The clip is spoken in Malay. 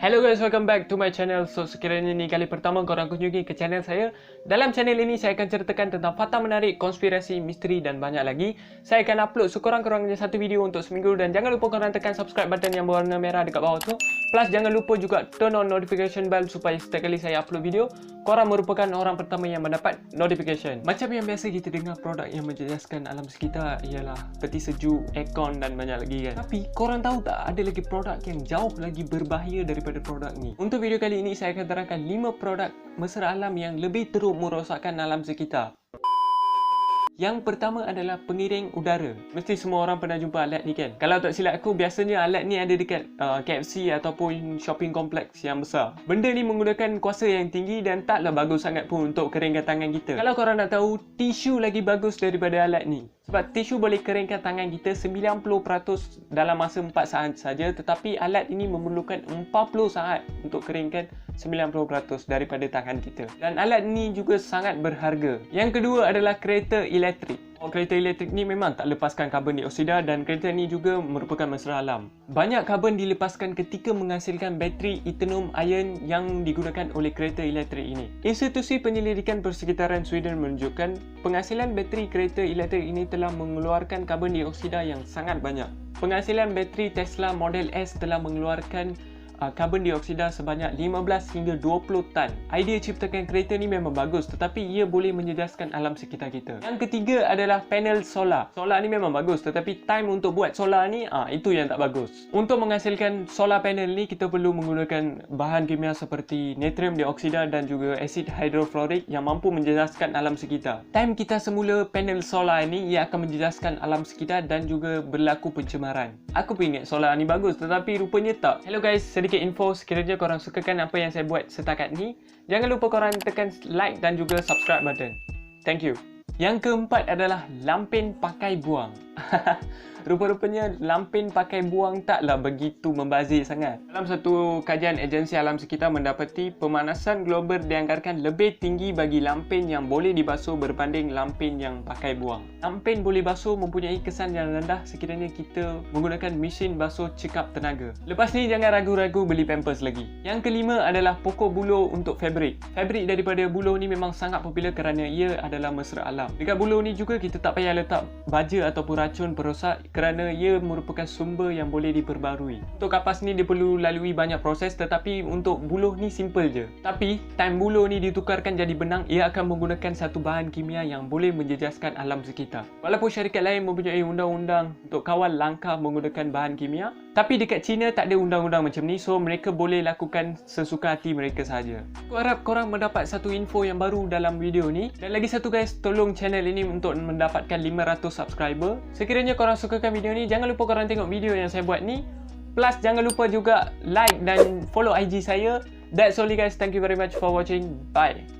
Hello guys, welcome back to my channel. So sekiranya ni kali pertama korang kunjungi ke channel saya, dalam channel ini saya akan ceritakan tentang fakta menarik, konspirasi, misteri dan banyak lagi. Saya akan upload sekurang-kurangnya satu video untuk seminggu dan jangan lupa korang tekan subscribe button yang berwarna merah dekat bawah tu. Plus jangan lupa juga turn on notification bell supaya setiap kali saya upload video, korang merupakan orang pertama yang mendapat notification. Macam yang biasa kita dengar produk yang menjejaskan alam sekitar ialah peti sejuk, aircon dan banyak lagi kan. Tapi korang tahu tak ada lagi produk yang jauh lagi berbahaya daripada produk ni. Untuk video kali ini saya akan terangkan 5 produk mesra alam yang lebih teruk merosakkan alam sekitar. Yang pertama adalah pengiring udara. Mesti semua orang pernah jumpa alat ni kan? Kalau tak silap aku, biasanya alat ni ada dekat KFC ataupun shopping kompleks yang besar. Benda ni menggunakan kuasa yang tinggi dan taklah bagus sangat pun untuk keringkan tangan kita. Kalau korang nak tahu, tisu lagi bagus daripada alat ni. Sebab tisu boleh keringkan tangan kita 90% dalam masa 4 saat saja, tetapi alat ini memerlukan 40 saat untuk keringkan 90% daripada tangan kita. Dan alat ini juga sangat berharga. Yang kedua adalah kereta elektrik. Kereta elektrik ni memang tak lepaskan karbon dioksida dan kereta ni juga merupakan mesra alam. Banyak karbon dilepaskan ketika menghasilkan bateri eternum ion yang digunakan oleh kereta elektrik ini. Institusi Penyelidikan Persekitaran Sweden menunjukkan penghasilan bateri kereta elektrik ini telah mengeluarkan karbon dioksida yang sangat banyak. Penghasilan bateri Tesla Model S telah mengeluarkan karbon dioksida sebanyak 15 hingga 20 tan. Idea ciptakan kereta ni memang bagus, tetapi ia boleh menjejaskan alam sekitar kita. Yang ketiga adalah panel solar. Solar ni memang bagus, tetapi time untuk buat solar ni itu yang tak bagus. Untuk menghasilkan solar panel ni kita perlu menggunakan bahan kimia seperti natrium dioksida dan juga asid hidrofluorik yang mampu menjejaskan alam sekitar. Time kita semula panel solar ni, ia akan menjejaskan alam sekitar dan juga berlaku pencemaran. Aku pun ingat solar ni bagus, tetapi rupanya tak. Hello guys, sedikit info, sekiranya korang sukakan apa yang saya buat setakat ni, jangan lupa korang tekan like dan juga subscribe button. Thank you. Yang keempat adalah lampin pakai buang. Rupa-rupanya lampin pakai buang taklah begitu membazir sangat. Dalam satu kajian agensi alam sekitar mendapati pemanasan global dianggarkan lebih tinggi bagi lampin yang boleh dibasuh berbanding lampin yang pakai buang. Lampin boleh basuh mempunyai kesan yang rendah sekiranya kita menggunakan mesin basuh cekap tenaga. Lepas ni jangan ragu-ragu beli pampers lagi. Yang kelima adalah pokok buluh untuk fabrik. Fabrik daripada buluh ni memang sangat popular kerana ia adalah mesra alam. Dekat buluh ni juga kita tak payah letak baja ataupun racun perosak kerana ia merupakan sumber yang boleh diperbarui. Untuk kapas ni dia perlu lalui banyak proses, tetapi untuk buluh ni simple je. Tapi time buluh ni ditukarkan jadi benang, ia akan menggunakan satu bahan kimia yang boleh menjejaskan alam sekitar. Walaupun syarikat lain mempunyai undang-undang untuk kawal langkah menggunakan bahan kimia, tapi dekat China tak ada undang-undang macam ni, so mereka boleh lakukan sesuka hati mereka sahaja. Aku harap korang mendapat satu info yang baru dalam video ni. Dan lagi satu guys, tolong channel ini untuk mendapatkan 500 subscriber. Sekiranya korang sukakan video ni, jangan lupa korang tengok video yang saya buat ni. Plus jangan lupa juga like dan follow IG saya. That's all guys, thank you very much for watching. Bye.